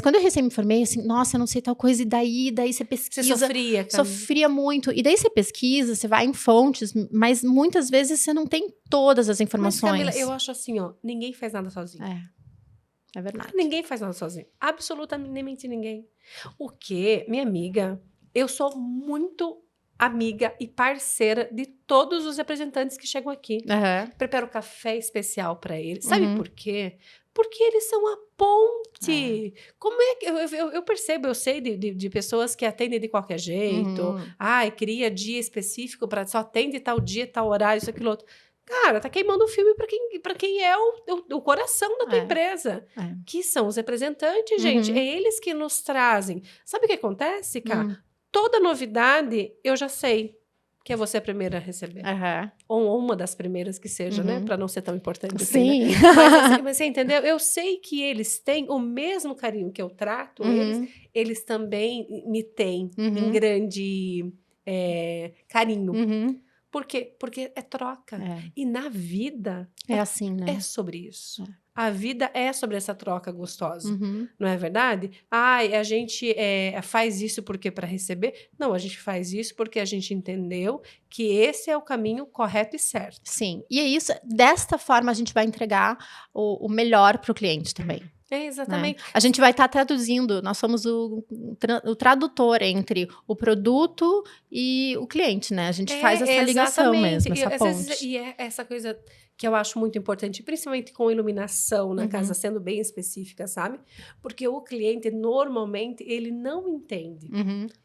quando eu recém me formei, assim, nossa, eu não sei tal coisa, e daí você pesquisa. Você sofria, Camila. Sofria muito. E daí você pesquisa, você vai em fontes, mas muitas vezes você não tem todas as informações. Mas, Camila, eu acho assim, ó, ninguém faz nada sozinho. É verdade. Ninguém faz nada sozinho. Absolutamente ninguém. O quê? Minha amiga, eu sou muito amiga e parceira de todos os representantes que chegam aqui. Preparo café especial para eles. Sabe por quê? Porque eles são a ponte. Como é que... Eu percebo, eu sei de pessoas que atendem de qualquer jeito. Cria dia específico para só atende tal dia, tal horário, isso, aquilo, outro. Cara, tá queimando o filme para quem é o coração da tua empresa. Que são os representantes, gente. É eles que nos trazem. Sabe o que acontece, cara? Toda novidade, eu já sei que é você a primeira a receber. Ou uma das primeiras que seja, né? Para não ser tão importante assim, né? Mas você entendeu? Eu sei que eles têm o mesmo carinho que eu trato eles também me têm em grande carinho. Por quê? Porque é troca. E na vida... É assim, né? É sobre isso. A vida é sobre essa troca gostosa. Não é verdade? A gente faz isso porque para receber? Não, a gente faz isso porque a gente entendeu que esse é o caminho correto e certo. Sim. E é isso. Desta forma, a gente vai entregar o melhor para o cliente também. Exatamente. A gente vai estar traduzindo, nós somos o tradutor entre o produto e o cliente, né? A gente faz essa ligação mesmo, essa ponte. E é essa coisa que eu acho muito importante, principalmente com iluminação na casa, sendo bem específica, sabe? Porque o cliente, normalmente, ele não entende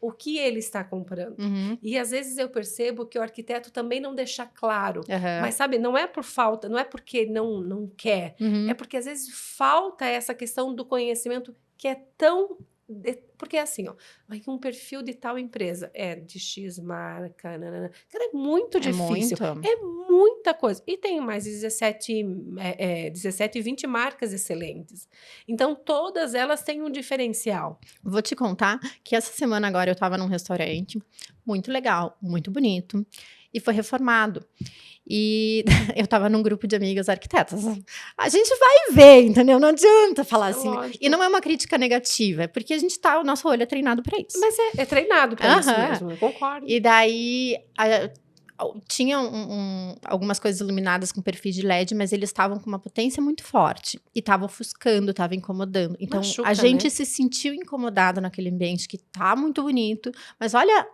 o que ele está comprando. E, às vezes, eu percebo que o arquiteto também não deixa claro. Mas, sabe, não é por falta, não é porque não quer. É porque, às vezes, falta essa questão do conhecimento que é tão... Porque assim, ó, um perfil de tal empresa é de X marca, nanana. Cara, é muito difícil. É muita coisa. E tem mais 17, 20 marcas excelentes. Então, todas elas têm um diferencial. Vou te contar que essa semana agora eu estava num restaurante muito legal, muito bonito, e foi reformado. E eu tava num grupo de amigas arquitetas. A gente vai ver, entendeu? Não adianta falar assim. Lógico. E não é uma crítica negativa, é porque o nosso olho é treinado para isso. Mas é treinado para isso mesmo, eu concordo. E daí, tinha algumas coisas iluminadas com perfis de LED, mas eles estavam com uma potência muito forte. E estavam ofuscando, estavam incomodando. Então, a gente se sentiu incomodado naquele ambiente que tá muito bonito. Mas olha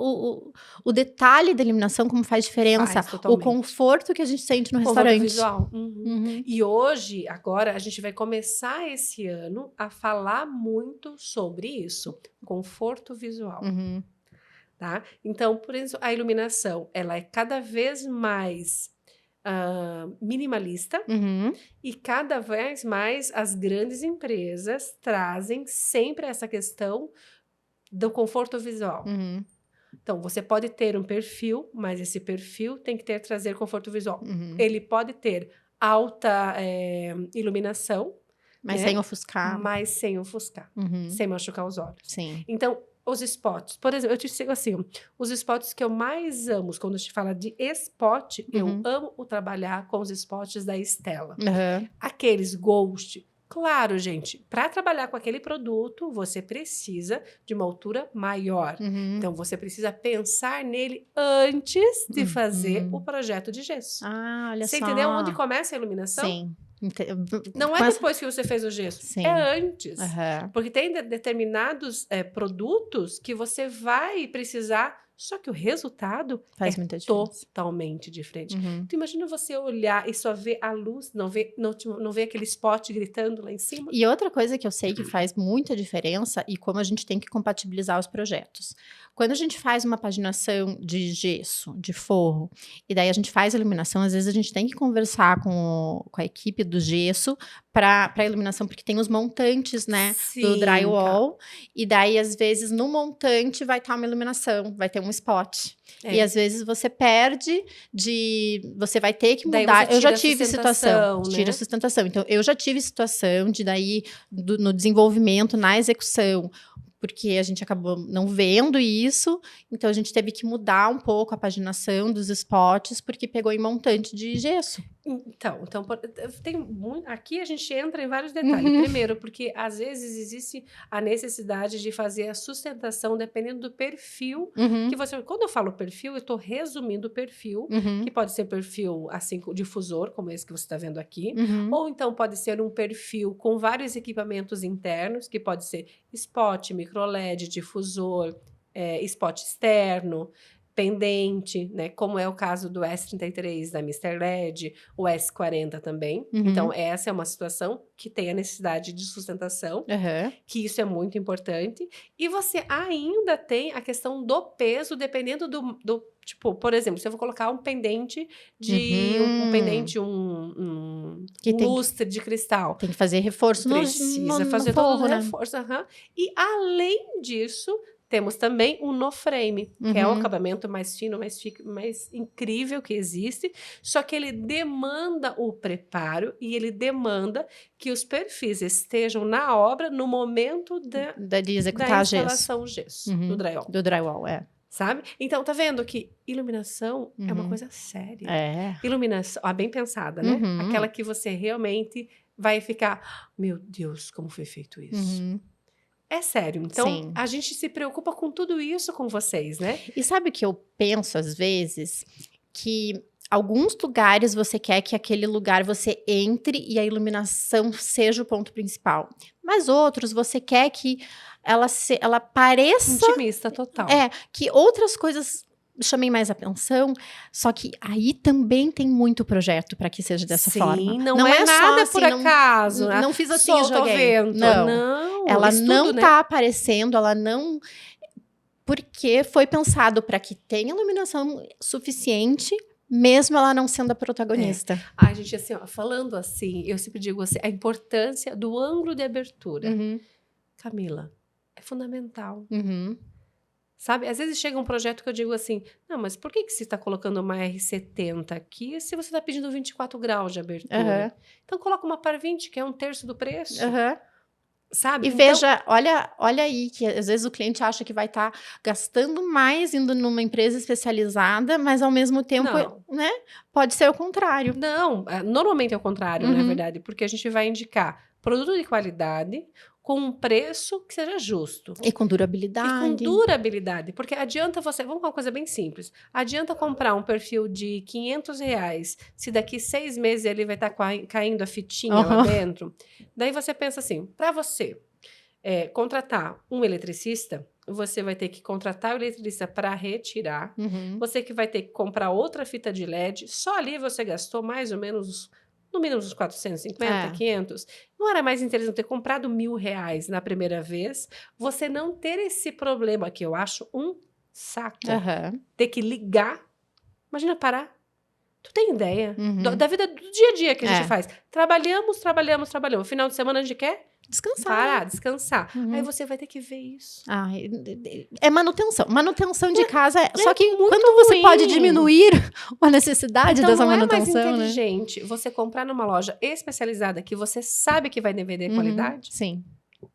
o detalhe da iluminação, como faz diferença. O conforto que a gente sente no restaurante. Visual. E hoje, agora, a gente vai começar esse ano a falar muito sobre isso. Conforto visual. Tá? Então, por isso, a iluminação, ela é cada vez mais minimalista e cada vez mais as grandes empresas trazem sempre essa questão do conforto visual. Então, você pode ter um perfil, mas esse perfil tem que trazer conforto visual. Ele pode ter alta iluminação, mas sem ofuscar. Mas sem ofuscar, sem machucar os olhos. Sim. Então, os spots, por exemplo, eu te digo assim, os spots que eu mais amo, quando a gente fala de spot, eu amo trabalhar com os spots da Stella. Aqueles Ghost, Claro, gente, para trabalhar com aquele produto, você precisa de uma altura maior. Então, você precisa pensar nele antes de fazer o projeto de gesso. Ah, olha Você só. entendeu onde começa a iluminação? Sim. Não é depois que você fez o gesso, Sim. é antes. Uhum. Porque tem determinados produtos que você vai precisar, só que o resultado Faz muita diferença. totalmente diferente. Então, imagina você olhar e só ver a luz, não ver aquele spot gritando lá em cima. E outra coisa que eu sei que faz muita diferença e como a gente tem que compatibilizar os projetos. Quando a gente faz uma paginação de gesso, de forro, e daí a gente faz a iluminação, às vezes a gente tem que conversar com a equipe do gesso para a iluminação, porque tem os montantes, né, Sim, do drywall, e daí às vezes no montante vai estar uma iluminação, vai ter um spot. E às vezes você perde você vai ter que mudar. Eu já tive situação, né? tira a sustentação. Então, eu já tive situação de daí, no desenvolvimento, na execução, porque a gente acabou não vendo isso, então a gente teve que mudar um pouco a paginação dos spots, porque pegou em montante de gesso. Então tem muito, aqui a gente entra em vários detalhes. Primeiro, porque às vezes existe a necessidade de fazer a sustentação dependendo do perfil que você... Quando eu falo perfil, eu estou resumindo o perfil, que pode ser perfil assim, difusor, como esse que você está vendo aqui, ou então pode ser um perfil com vários equipamentos internos, que pode ser spot, micro LED, difusor, spot externo, pendente, né? Como é o caso do S33 da Mr. LED, o S40 também. Então, essa é uma situação que tem a necessidade de sustentação, que isso é muito importante. E você ainda tem a questão do peso, dependendo do tipo, por exemplo, se eu vou colocar um pendente um lustre de cristal. Tem que fazer reforço Precisa fazer forro, todo o né? reforço. E além disso, temos também o no-frame, que é o acabamento mais fino, mais incrível que existe, só que ele demanda o preparo e ele demanda que os perfis estejam na obra no momento de executar da instalação gesso, do drywall. Do drywall, Sabe? Então, tá vendo que iluminação é uma coisa séria. Iluminação, bem pensada, né? Aquela que você realmente vai ficar, meu Deus, como foi feito isso? É sério. Então, a gente se preocupa com tudo isso com vocês, né? E sabe o que eu penso, às vezes? Que alguns lugares você quer que aquele lugar você entre e a iluminação seja o ponto principal. Mas outros você quer que ela pareça... Intimista, total. Que outras coisas chamem mais atenção, só que aí também tem muito projeto para que seja dessa forma. Não é nada só por acaso. Não fiz assim e joguei. Vento. Não, ela não tá aparecendo, ela não... Porque foi pensado para que tenha iluminação suficiente, mesmo ela não sendo a protagonista. Ai, gente, assim, falando assim, eu sempre digo assim, a importância do ângulo de abertura. Camila, é fundamental. Sabe? Às vezes chega um projeto que eu digo assim, não, mas por que você está colocando uma R70 aqui se você está pedindo 24 graus de abertura? Então, coloca uma par 20, que é 1/3 do preço. Sabe? E veja, olha aí, que às vezes o cliente acha que vai estar gastando mais indo numa empresa especializada, mas ao mesmo tempo, né, pode ser o contrário. Não, normalmente é o contrário, na verdade, porque a gente vai indicar produto de qualidade, com um preço que seja justo. E com durabilidade. Porque adianta você... Vamos com uma coisa bem simples. Adianta comprar um perfil de R$500, se daqui 6 meses ele vai estar caindo a fitinha lá dentro. Daí você pensa assim, para você contratar um eletricista, você vai ter que contratar o eletricista para retirar. Você que vai ter que comprar outra fita de LED. Só ali você gastou mais ou menos... no mínimo uns 450, 500. Não era mais interessante ter comprado R$1.000 na primeira vez, você não ter esse problema, que eu acho um saco. Ter que ligar. Imagina parar. Tu tem ideia da vida do dia a dia que a gente faz. Trabalhamos. Final de semana a gente quer descansar. Parar, descansar. Aí você vai ter que ver isso. É manutenção. Manutenção de casa. Só que quando você pode diminuir a necessidade dessa manutenção, não é mais inteligente você comprar numa loja especializada que você sabe que vai vender qualidade? Sim.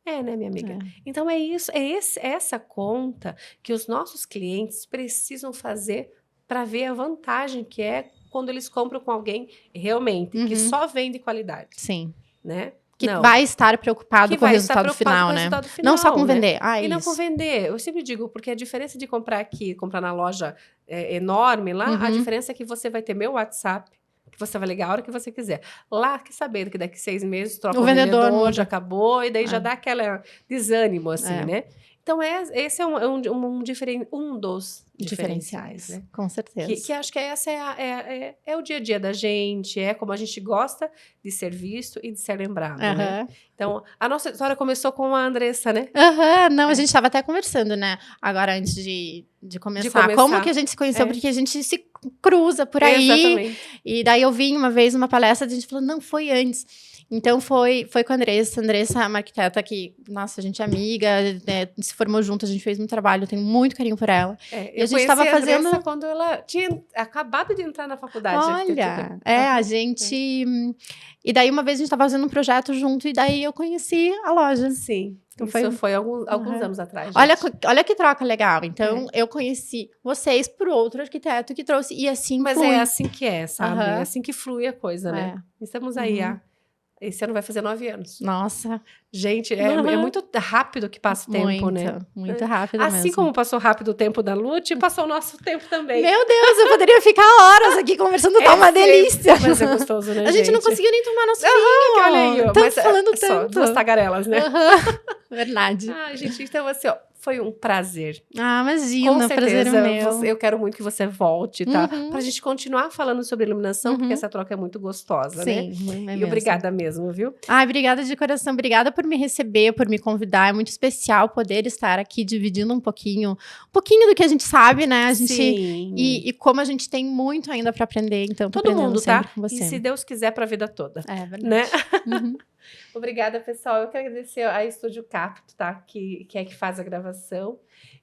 Né, minha amiga? Então é isso, essa conta que os nossos clientes precisam fazer para ver a vantagem que é quando eles compram com alguém realmente que só vende qualidade. Sim. Né? que vai estar preocupado com o resultado final, né? Não só com vender. E não com vender. Eu sempre digo, porque a diferença de comprar aqui, comprar na loja enorme lá, a diferença é que você vai ter meu WhatsApp, que você vai ligar a hora que você quiser. Lá, que sabendo que daqui 6 meses troca o vendedor já acabou, e daí já dá aquele desânimo, assim, né? Então, esse é um dos diferenciais, né? Com certeza. Que acho que essa é o dia a dia da gente, é como a gente gosta de ser visto e de ser lembrado, né? Então, a nossa história começou com a Andressa, né? Não, a gente estava até conversando, né? Agora, antes de começar. Como que a gente se conheceu? Porque a gente se cruza por aí. Exatamente. E daí eu vi uma vez numa palestra, a gente falou, não, foi antes. Então, foi com a Andressa. A Andressa é uma arquiteta que, nossa, a gente é amiga, se formou junto, a gente fez um trabalho, eu tenho muito carinho por ela. E a gente estava fazendo... Andressa quando ela tinha acabado de entrar na faculdade. Olha, a gente... E daí, uma vez, a gente estava fazendo um projeto junto, e daí eu conheci a loja. Sim. Então, isso foi alguns anos atrás. Olha que troca legal. Então, eu conheci vocês por outro arquiteto que trouxe, e assim Mas flui. é assim que sabe? É assim que flui a coisa, né? Estamos aí, esse ano vai fazer 9 anos. Nossa. Gente, é muito rápido que passa o tempo, né? Muito rápido assim mesmo. Como passou rápido o tempo da Lute, passou o nosso tempo também. Meu Deus, eu poderia ficar horas aqui conversando, tá uma delícia. Mas é gostoso, né, a gente não conseguiu nem tomar nosso vinho. Olha aí, ó. Estamos falando tanto. Só 2 tagarelas, né? Verdade. Gente, então assim, ó, foi um prazer. Imagina, com certeza, prazer é meu. Eu quero muito que você volte, tá? Pra gente continuar falando sobre iluminação, porque essa troca é muito gostosa, né? Sim, e obrigada mesmo, viu? Obrigada de coração. Obrigada por me receber, por me convidar. É muito especial poder estar aqui dividindo um pouquinho do que a gente sabe, né? A gente, Sim. E como a gente tem muito ainda para aprender, então todo mundo, tá? Com você. E se Deus quiser, pra vida toda. É verdade. Né? Obrigada, pessoal. Eu quero agradecer a Estúdio Capto, tá? Que é que faz a gravação.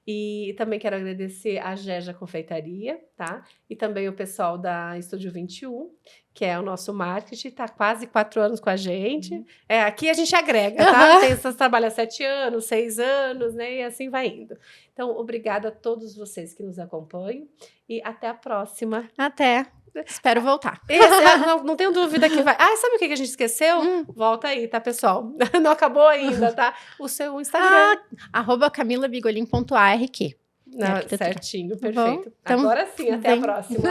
E também quero agradecer a Geja Confeitaria, tá? E também o pessoal da Estúdio 21, que é o nosso marketing, tá quase 4 anos com a gente. Aqui a gente agrega, tá? Vocês trabalham 7 anos, 6 anos, né? E assim vai indo. Então, obrigada a todos vocês que nos acompanham. E até a próxima. Até. Espero voltar. Não tenho dúvida que vai. Sabe o que a gente esqueceu? Volta aí, tá, pessoal? Não acabou ainda, tá? O seu Instagram. @camilabigolin.arq. Certinho, perfeito. Bom, então, agora sim, até a próxima.